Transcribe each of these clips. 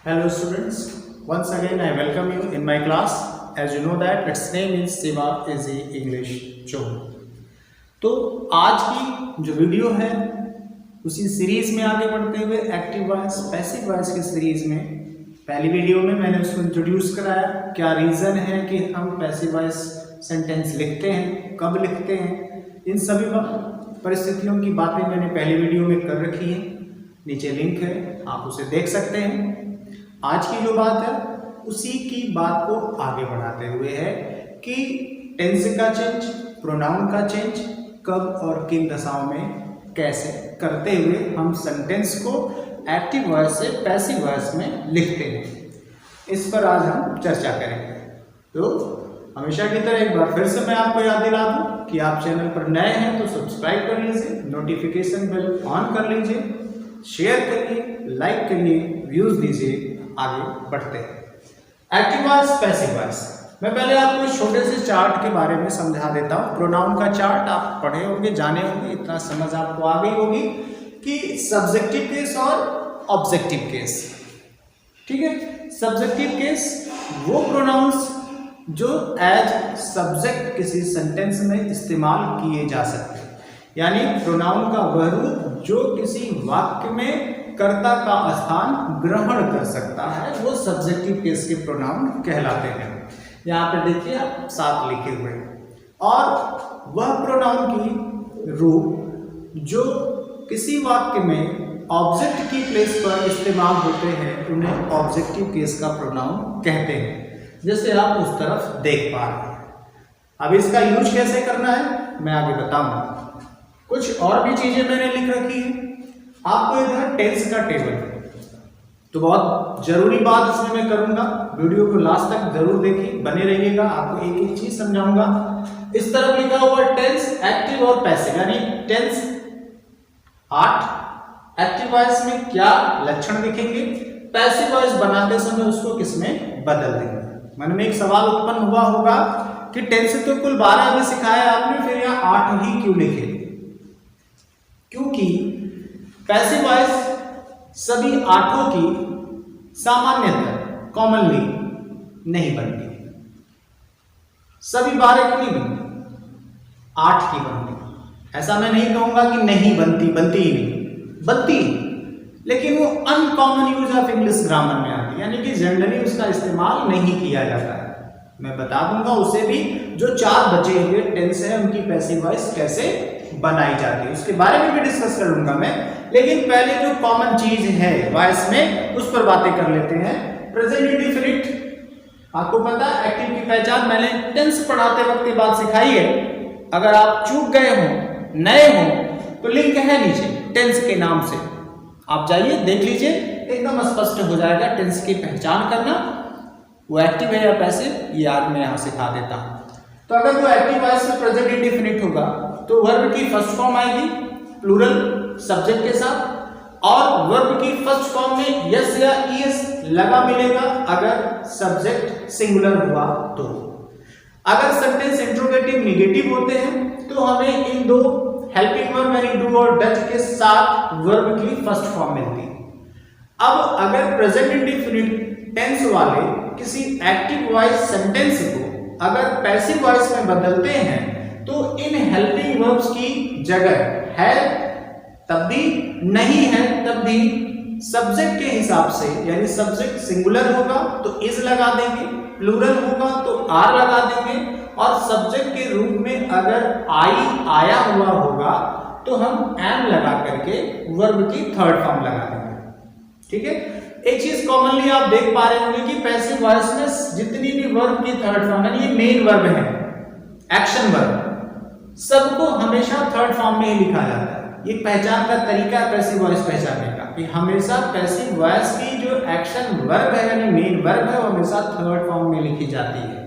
Hello students, once again I welcome you in my class. As you know that its name is Siva Easy English Zone. तो आज की जो video है उसी series में आगे बढ़ते हुए एक्टिव वॉइस पैसिव वॉइस की सीरीज में पहली वीडियो में मैंने उसको इंट्रोड्यूस कराया, क्या रीज़न है कि हम पैसिव वॉइस सेंटेंस लिखते हैं, कब लिखते हैं, इन सभी परिस्थितियों की बातें मैंने पहली वीडियो में कर रखी है। नीचे लिंक है, आप उसे देख सकते हैं। आज की जो बात है उसी की बात को आगे बढ़ाते हुए है कि टेंस का चेंज, प्रोनाउन का चेंज कब और किन दशाओं में कैसे करते हुए हम सेंटेंस को एक्टिव वॉइस से पैसिव वॉइस में लिखते हैं, इस पर आज हम चर्चा करेंगे। तो हमेशा की तरह एक बार फिर से मैं आपको याद दिला दूं कि आप चैनल पर नए हैं तो सब्सक्राइब कर लीजिए, नोटिफिकेशन बेल ऑन कर लीजिए, शेयर करिए, लाइक करिए, व्यूज दीजिए। आगे बढ़ते हैं। एक्टिव वॉइस पैसिव वॉइस, मैं पहले आपको इस छोटे से चार्ट के बारे में समझा देता हूँ। प्रोनाउन का चार्ट आप पढ़े होंगे, जाने होंगे, इतना समझ आपको आ गई होगी कि सब्जेक्टिव केस और ऑब्जेक्टिव केस। ठीक है, सब्जेक्टिव केस वो प्रोनाउंस जो एज सब्जेक्ट किसी सेंटेंस में इस्तेमाल किए जा सकते हैं, यानी प्रोनाउन का वह रूप जो किसी वाक्य में कर्ता का स्थान ग्रहण कर सकता है, वो सब्जेक्टिव केस के प्रोनाउन कहलाते हैं। यहाँ पे देखिए आप साथ लिखे हुए हैं। और वह प्रोनाउन की रूप जो किसी वाक्य में ऑब्जेक्ट की प्लेस पर इस्तेमाल होते हैं उन्हें ऑब्जेक्टिव केस का प्रोनाउन कहते हैं, जैसे आप उस तरफ देख पा रहे हैं। अब इसका यूज कैसे करना है मैं आगे बताऊंगा। कुछ और भी चीजें मैंने लिख रखी है आपको। इधर टेंस का टेबल है, तो बहुत जरूरी बात इसमें मैं करूंगा, वीडियो को लास्ट तक जरूर देखिए, बने रहिएगा, आपको एक एक चीज समझाऊंगा। इस तरफ लिखा हुआ टेंस एक्टिव और पैसिव, यानी टेंस 8 एक्टिव वॉइस में क्या लक्षण दिखेंगे, पैसिव वॉइस बनाते समय उसको किसमें बदल देंगे। मन में एक सवाल उत्पन्न हुआ होगा कि टेंस तो कुल 12 में सिखाया आपने, फिर यहाँ 8 ही क्यों लिखे? क्योंकि पैसिव वॉइस सभी 8 की सामान्यतः कॉमनली नहीं बनती, सभी 12 की नहीं बनती, 8 की बनती। ऐसा मैं नहीं कहूंगा कि नहीं बनती, बनती ही नहीं, बनती, लेकिन वो uncommon use of English grammar में आती है, यानी कि जनरली उसका इस्तेमाल नहीं किया जाता है। मैं बता दूंगा उसे भी, जो 4 बचे हुए टेंस है उनकी पैसिव वॉइस कैसे बनाई जाती है, उसके बारे में भी डिस्कस करूंगा मैं। लेकिन पहले जो कॉमन चीज है वॉइस में उस पर बातें कर लेते हैं। प्रेजेंट इंडेफिनिट, आपको पता है एक्टिव की पहचान मैंने टेंस पढ़ाते वक्त ये बात सिखाई है। अगर आप चूक गए हो, नए हो, तो लिंक है नीचे टेंस के नाम से, आप जाइए देख लीजिए, एकदम स्पष्ट हो जाएगा टेंस की पहचान करना, वो एक्टिव है या पैसिव, ये आज मैं यहाँ सिखा देता हूँ। तो अगर वो एक्टिव वॉइस में प्रेजेंट इंडेफिनिट होगा तो वर्ब की फर्स्ट फॉर्म आएगी प्लूरल सब्जेक्ट के साथ, और वर्ब की फर्स्ट फॉर्म में यस या ईएस लगा मिलेगा अगर सब्जेक्ट सिंगुलर हुआ तो। अगर सेंटेंस इंट्रोगेटिव नेगेटिव होते हैं तो हमें इन दो हेल्पिंग वर्ब यानी डू और डज के साथ वर्ब की फर्स्ट फॉर्म मिलती है। अब अगर प्रेजेंट इंडेफिनिट टेंस वाले किसी एक्टिव वॉइस सेंटेंस को अगर पैसिव वॉइस में बदलते हैं तो इन हेल्पिंग वर्ब्स की जगह है तब भी, नहीं है तब भी, सब्जेक्ट के हिसाब से, यानी सब्जेक्ट सिंगुलर होगा तो इज लगा देंगे, प्लूरल होगा तो आर लगा देंगे, और सब्जेक्ट के रूप में अगर आई आया हुआ होगा तो हम एम लगा करके वर्ब की थर्ड फॉर्म लगा देंगे। ठीक है, एक चीज कॉमनली आप देख पा रहे होंगे कि पैसिव वॉइस में जितनी भी वर्ब की थर्ड फॉर्म, यानी ये मेन वर्ब है, एक्शन वर्ब, सबको हमेशा थर्ड फॉर्म में ही लिखा जाता है। ये पहचान का तरीका है पैसिव वॉइस पहचानने का कि हमेशा पैसिव वॉइस की जो एक्शन वर्ब है यानी मेन वर्ब है वो हमेशा थर्ड फॉर्म में लिखी जाती है।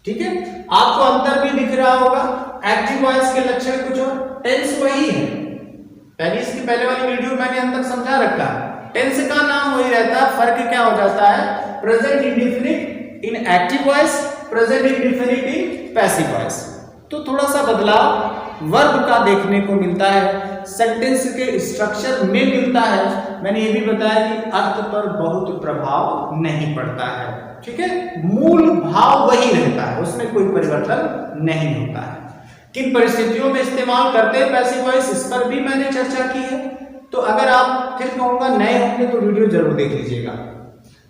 ठीक है, आपको अंतर भी दिख रहा होगा। एक्टिव वॉइस के लक्षण कुछ और, टेंस वही है, इसकी पहले वाली वीडियो मैंने अंतर समझा रखा है, टेंस का नाम वही रहता है, फर्क क्या हो जाता है, present indefinite in active voice, present indefinite in passive voice. तो थोड़ा सा बदलाव वर्ब का देखने को मिलता है, सेंटेंस के स्ट्रक्चर में मिलता है। मैंने ये भी बताया कि अर्थ पर बहुत प्रभाव नहीं पड़ता है, ठीक है, मूल भाव वही रहता है, उसमें कोई परिवर्तन नहीं होता है। किन परिस्थितियों में इस्तेमाल करते हैं पैसिव वॉइस, इस पर भी मैंने चर्चा की है। तो अगर आप फिर कहूंगा नए होंगे तो वीडियो जरूर देख लीजिएगा।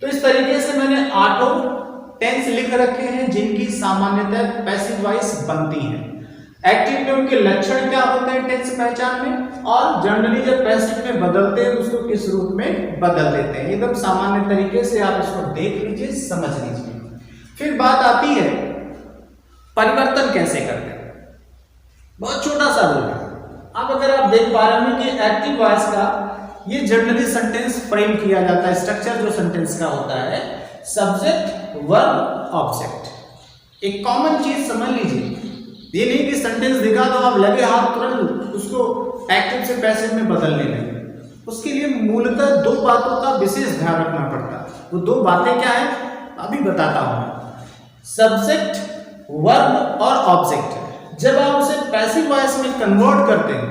तो इस तरीके से मैंने 8 टेंस लिख रखे हैं जिनकी सामान्यतः पैसिव वॉइस बनती है। एक्टिव में उनके लक्षण क्या होते हैं टेंस पहचान में, और जनरली जब पैसिव में बदलते हैं उसको किस रूप में बदल देते हैं, एकदम सामान्य तरीके से आप इसको देख लीजिए, समझ लीजिए। फिर बात आती है परिवर्तन कैसे करते हैं। बहुत छोटा सा रूल है। अब अगर आप देख पा रहे हैं कि एक्टिव वॉइस का ये जनरली सेंटेंस फ्रेम किया जाता है, स्ट्रक्चर जो सेंटेंस का होता है सब्जेक्ट वर्ब ऑब्जेक्ट। एक कॉमन चीज समझ लीजिए, ये नहीं कि सेंटेंस दिखा दो आप लगे हाथ तुरंत उसको एक्टिव से पैसिव में बदलने लगे। उसके लिए मूलतः 2 बातों का विशेष ध्यान रखना पड़ता है। वो 2 बातें क्या है अभी बताता हूं। सब्जेक्ट वर्ब और ऑब्जेक्ट, जब आप उसे पैसिव वॉइस में कन्वर्ट करते हैं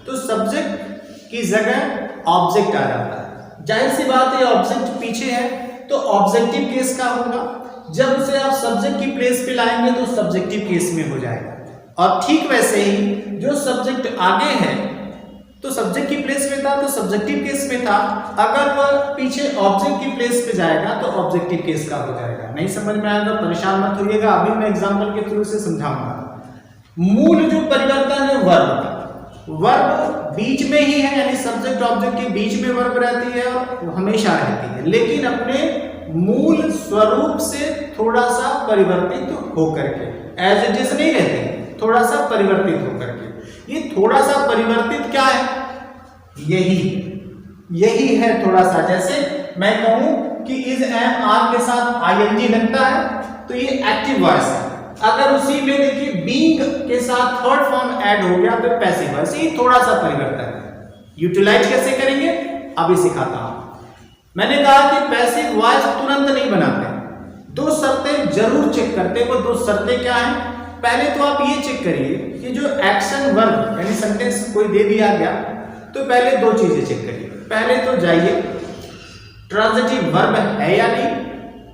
तो सब्जेक्ट की जगह ऑब्जेक्ट आ जाता है। जाहिर सी बात है ऑब्जेक्ट पीछे है तो ऑब्जेक्टिव केस का होगा, जब उसे आप सब्जेक्ट की प्लेस पे लाएंगे तो सब्जेक्टिव केस में हो जाएगा। और ठीक वैसे ही जो सब्जेक्ट आगे है तो सब्जेक्ट की प्लेस पे था तो सब्जेक्टिव केस में था, अगर वह पीछे ऑब्जेक्ट की प्लेस पे जाएगा तो ऑब्जेक्टिव केस का हो जाएगा। नहीं समझ में आएगा परेशान मत होइएगा, अभी मैं एग्जांपल के थ्रू से समझाऊंगा। मूल जो परिवर्तन है वर्ब बीच में ही है, यानी सब्जेक्ट ऑब्जेक्ट के बीच में वर्ब रहती है और हमेशा रहती है, लेकिन अपने मूल स्वरूप से थोड़ा सा परिवर्तित होकर के, एज इट इज नहीं रहती, थोड़ा सा परिवर्तित होकर के। ये थोड़ा सा परिवर्तित क्या है, यही है थोड़ा सा। जैसे मैं कहूं कि इज एम आर के साथ आईएनजी लगता है तो ये एक्टिव वॉइस है। अगर उसी में देखिए बीइंग के साथ थर्ड फॉर्म ऐड हो गया तो पैसिव वॉइस, ये थोड़ा सा परिवर्तन है। यूटिलाइज कैसे करेंगे अभी सिखाता हूं। मैंने कहा कि पैसिव वॉइस तुरंत नहीं बनाते, 2 शर्तें जरूर चेक करते हैं। वो 2 शर्तें क्या हैं? पहले तो आप ये चेक करिए कि जो एक्शन वर्ब यानी सेंटेंस कोई दे दिया गया तो पहले 2 चीजें चेक करिए। पहले तो जाइए ट्रांजिटिव वर्ब है या नहीं,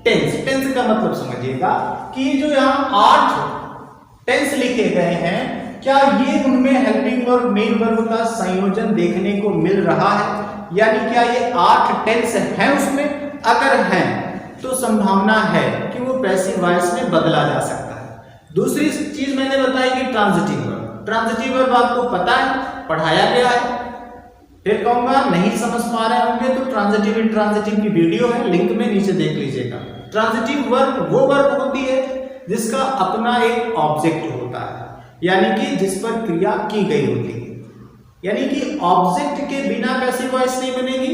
टेंस का मतलब समझिएगा कि जो यहाँ 8 टेंस लिखे गए हैं क्या ये उनमें हेल्पिंग वर्ब मेन वर्ब का संयोजन देखने को मिल रहा है, यानी क्या ये 8 टेंस हैं उसमें? अगर हैं तो संभावना है कि वो पैसिव वॉइस में बदला जा सकता है। दूसरी चीज मैंने बताई कि ट्रांजिटिव वर्ब आपको पता है, पढ़ाया गया है। फिर कहूंगा नहीं समझ पा रहे होंगे तो ट्रांजिटिव इंट्रांजिटिव की वीडियो है, लिंक में नीचे देख लीजिएगा। ट्रांजिटिव वर्ब वो वर्ब होती है जिसका अपना एक ऑब्जेक्ट होता है, यानी कि जिस पर क्रिया की गई होती है, यानी कि ऑब्जेक्ट के बिना पैसिव वॉइस नहीं बनेगी।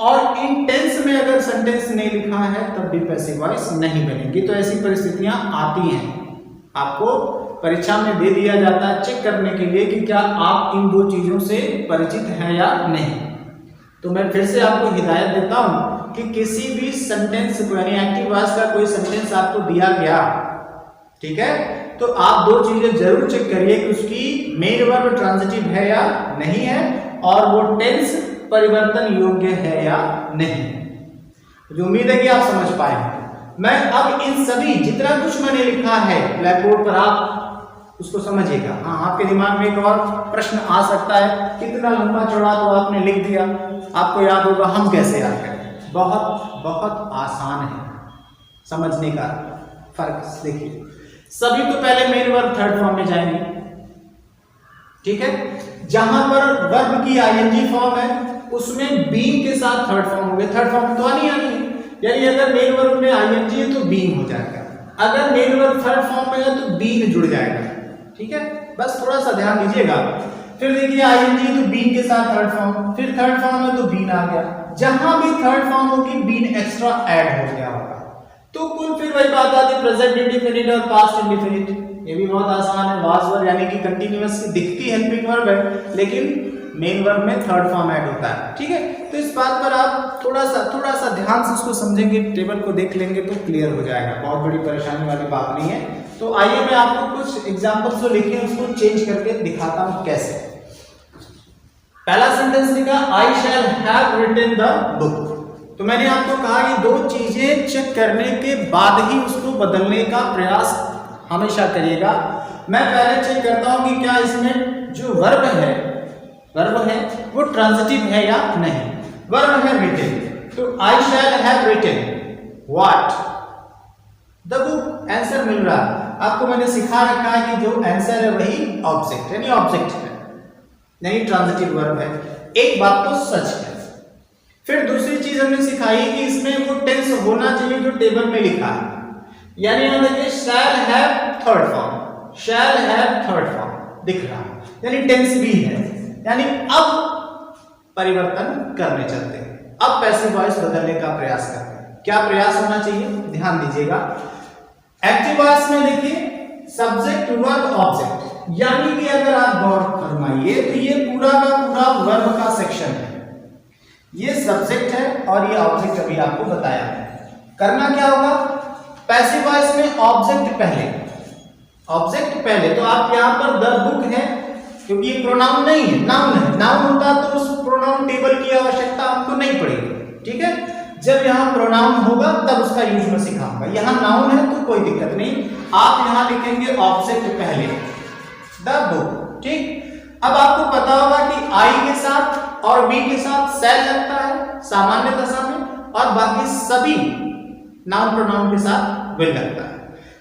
और इन टेंस में अगर सेंटेंस नहीं लिखा है तब भी पैसिव वॉइस नहीं बनेगी। तो ऐसी परिस्थितियां आती हैं, आपको परीक्षा में दे दिया जाता है चेक करने के लिए कि क्या आप इन 2 चीजों से परिचित हैं या नहीं। तो मैं फिर से आपको हिदायत देता हूं कि किसी भी सेंटेंस को, यानी एक्टिव वॉइस का कोई सेंटेंस आपको दिया गया, ठीक है, तो आप 2 चीजें जरूर चेक करिए कि उसकी मेन वर्ब ट्रांजिटिव है या नहीं है, और वो टेंस परिवर्तन योग्य है या नहीं। मुझे उम्मीद है कि आप समझ पाए। मैं अब इन सभी जितना कुछ मैंने लिखा है ब्लैक बोर्ड पर आप उसको समझिएगा। हाँ, आपके दिमाग में एक और प्रश्न आ सकता है, कितना लंबा चौड़ा तो आपने लिख दिया, आपको याद होगा, हम कैसे याद करें? बहुत आसान है समझने का फर्क। देखिए सभी तो पहले मेन वर्ब थर्ड फॉर्म में जाएंगे, ठीक है। जहां पर वर्ब की आईएनजी फॉर्म है उसमें बीइंग के साथ थर्ड फॉर्म हो गया। थर्ड फॉर्म तो आनी है, यानी अगर मेन वर्ब में आईएनजी है तो बीइंग हो जाएगा, अगर मेन वर्ब थर्ड फॉर्म में है तो बीइंग जुड़ जाएगा, ठीक है। बस थोड़ा सा ध्यान दीजिएगा। फिर देखिए आईएनजी तो बीइंग के साथ थर्ड फॉर्म, फिर थर्ड फॉर्म है तो बीन आ गया। जहां भी थर्ड फॉर्म होगी बीन एक्स्ट्रा ऐड हो गया होगा, तो कुल फिर वही बात आती है प्रेजेंट इंडेफिनिट और पास्ट इंडेफिनिट। ये भी बहुत आसान है। वाज वर्ब यानी कि कंटीन्यूअस दिखती हेल्पिंग वर्ब है लेकिन मेन वर्ब में थर्ड फॉर्म ऐड होता है, ठीक है। तो इस बात पर आप थोड़ा सा ध्यान से इसको समझेंगे, टेबल को देख लेंगे तो क्लियर हो जाएगा। बहुत बड़ी परेशानी वाली बात नहीं है, तो आइए मैं आपको कुछ एग्जांपल्स जो लिखे हैं उसको चेंज करके दिखाता हूं कैसे। पहला सेंटेंस लिखा I shall have written the book. तो मैंने आपको कहा कि दो चीजें चेक करने के बाद ही उसको बदलने का प्रयास हमेशा करिएगा। मैं पहले चेक करता हूं कि क्या इसमें जो वर्ब है वो ट्रांजिटिव है या नहीं। वर्ब है रिटन, तो I shall have written what the book. Answer मिल रहा है आपको, मैंने सिखा रखा है कि जो आंसर है वही ऑब्जेक्ट यानी ऑब्जेक्ट है, नहीं ट्रांजिटिव वर्ब है। एक बात तो सच है। फिर दूसरी चीज हमने सिखाई कि इसमें वो टेंस होना चाहिए जो टेबल में लिखा है, यानी यहां देखिए shall have third form, shall have third form दिख रहा है, यानी टेंस भी है, यानी अब परिवर्तन करने चलते हैं, अब पैसिव वॉइस बदलने का प्रयास करते हैं। क्या प्रयास होना चाहिए ध्यान दीजिएगा। एक्टिव वॉइस में देखिए सब्जेक्ट वर्ब ऑब्जेक्ट, यानी कि अगर आप गौर फरमाइए तो ये पूरा का पूरा वर्ब का सेक्शन है, ये सब्जेक्ट है और ये ऑब्जेक्ट अभी आपको बताया है। करना क्या होगा, पैसिव वॉइस में ऑब्जेक्ट पहले, तो आप यहां पर द बुक है क्योंकि ये प्रोनाउन नहीं है, नाउन है। नाउन होता तो उस प्रोनाउन टेबल की आवश्यकता हमको नहीं पड़ेगी, ठीक है। जब यहाँ प्रोनाउन होगा तब उसका यूज में सिखाऊंगा। यहाँ नाउन है तो कोई दिक्कत नहीं, आप यहाँ लिखेंगे ऑब्जेक्ट पहले द बुक, ठीक। अब आपको पता होगा कि आई के साथ और बी के साथ शैल लगता है सामान्य दशा में, और बाकी सभी नाउन प्रोनाउन के साथ विल लगता है।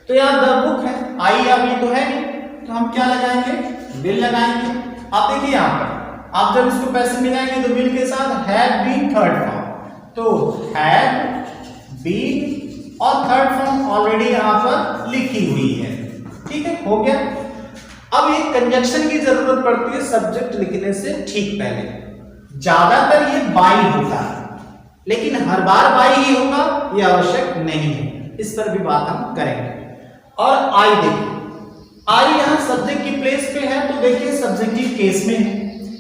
तो यहाँ द बुक है, आई या बी तो है नहीं, तो हम क्या लगाएंगे, विल लगाएंगे। आप देखिए यहाँ पर आप जब इसको पैसे मिलाएंगे तो विल के साथ हैव बीन थर्ड फॉर्म, तो हैव बीन और थर्ड फॉर्म ऑलरेडी यहां पर लिखी हुई है, ठीक है, हो गया। अब एक कंजक्शन की जरूरत पड़ती है सब्जेक्ट लिखने से ठीक पहले। ज्यादातर ये बाई होता है, लेकिन हर बार बाई ही होगा ये आवश्यक नहीं है, इस पर भी बात हम करेंगे। और आई देखिए, आई यहां सब्जेक्ट की प्लेस पे है, तो देखिए सब्जेक्टिव केस में है,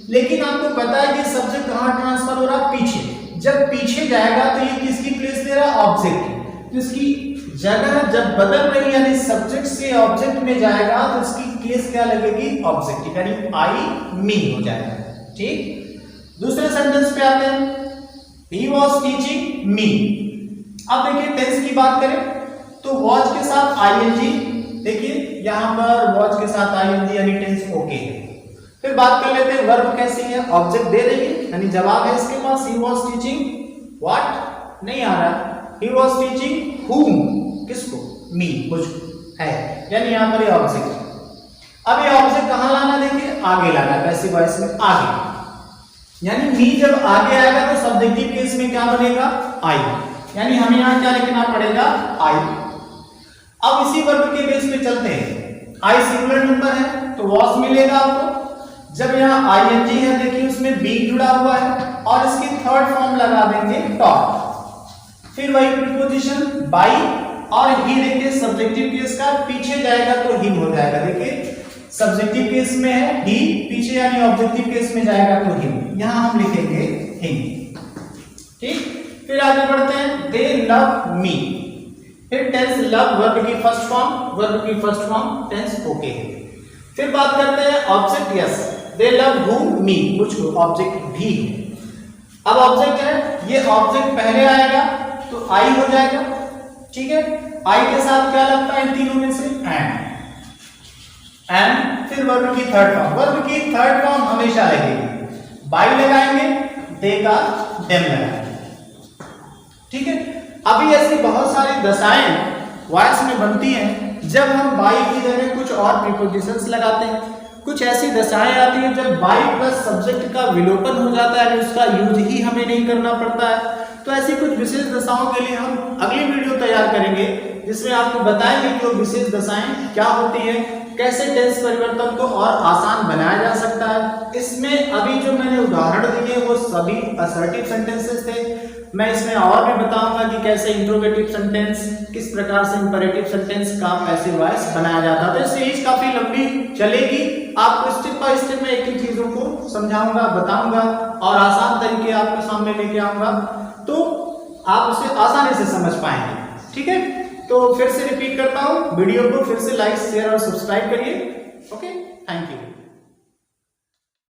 लेकिन आपको पता है कि सब्जेक्ट कहां ट्रांसफर हो रहा है, पीछे। जब पीछे जाएगा तो ये किसकी प्लेस ले रहा है, ऑब्जेक्ट की। तो इसकी जगह जब बदल रही यानी सब्जेक्ट से ऑब्जेक्ट में जाएगा तो इसकी केस क्या लगेगी, ऑब्जेक्टिव, यानी आई मी हो जाएगा, ठीक। दूसरे सेंटेंस पे आते हैं, ही वॉज टीचिंग मी। अब देखिए टेंस की बात करें तो वॉच के साथ आईएनजी, देखिए यहां पर वॉच के साथ आईएनजी यानी टेंस ओके है। फिर बात कर लेते हैं वर्ब कैसी है, ऑब्जेक्ट दे देंगे यानी जवाब है इसके पास, ही वॉज टीचिंग व्हाट नहीं आ रहा, ही वॉज टीचिंग हूम, किसको, मी, मुझको है, यानी यहां पर ये ऑब्जेक्ट। अब ये ऑब्जेक्ट कहां लाना, देखिए आगे लाना, पैसिव वॉइस में आगे, यानी मी जब आगे आएगा तो सब्जेक्टिव केस में क्या बनेगा, आई, यानी हमें यहां क्या लिखना पड़ेगा, आई। अब इसी वर्ब के बेस पे चलते हैं, आई सिंगुलर नंबर है तो वॉज मिलेगा आपको। जब यहाँ आईएनजी है देखिए उसमें बी जुड़ा हुआ है और इसकी थर्ड फॉर्म लगा देंगे टॉप, फिर वही प्रीपोजिशन बाई और ही, देखिए सब्जेक्टिव केस का पीछे जाएगा तो हिम हो जाएगा, देखिए सब्जेक्टिव केस में है ही, पीछे यानी ऑब्जेक्टिव केस में जाएगा तो हिम, यहां हम लिखेंगे हिम, ठीक। फिर आगे बढ़ते हैं, दे लव मी। फिर टेंस लव वर्ब की फर्स्ट फॉर्म, टेंस ओके है। फिर बात करते हैं object, yes they love whom me, मुझको, ऑब्जेक्ट भी। अब ऑब्जेक्ट है, ये ऑब्जेक्ट पहले आएगा तो आई हो जाएगा, ठीक है। आई के साथ क्या लगता है इन तीनों में से, एंड फिर वर्ब की थर्ड फॉर्म हमेशा लगेगी, बाई लगाएंगे, दे का देम लगाएंगे, ठीक है। अभी ऐसी बहुत सारी दशाएं वॉइस में बनती हैं जब हम बाई की जगह कुछ और प्रीपोजिशंस लगाते हैं। कुछ ऐसी दशाएं आती हैं जब बाई प्लस सब्जेक्ट का विलोपन हो जाता है, उसका यूज ही हमें नहीं करना पड़ता है। तो ऐसी कुछ विशेष दशाओं के लिए हम अगली वीडियो तैयार करेंगे जिसमें आपको बताएंगे कि वो विशेष दशाएं क्या होती है, कैसे टेंस परिवर्तन को और आसान बनाया जा सकता है। इसमें अभी जो मैंने उदाहरण दिए वो सभी असर्टिव सेंटेंसेस थे। मैं इसमें और भी बताऊंगा कि कैसे इंट्रोगेटिव सेंटेंस, किस प्रकार से इंपेरेटिव सेंटेंस का पैसिव वॉइस बनाया जाता है। तो सीरीज काफी लंबी चलेगी, आपको स्टेप बाय स्टेप में एक एक चीजों को समझाऊंगा, बताऊंगा और आसान तरीके आपके सामने लेके आऊंगा, तो आप उसे आसानी से समझ पाएंगे, ठीक है। तो फिर से रिपीट करता हूं, वीडियो को फिर से लाइक शेयर और सब्सक्राइब करिए। Okay, thank you.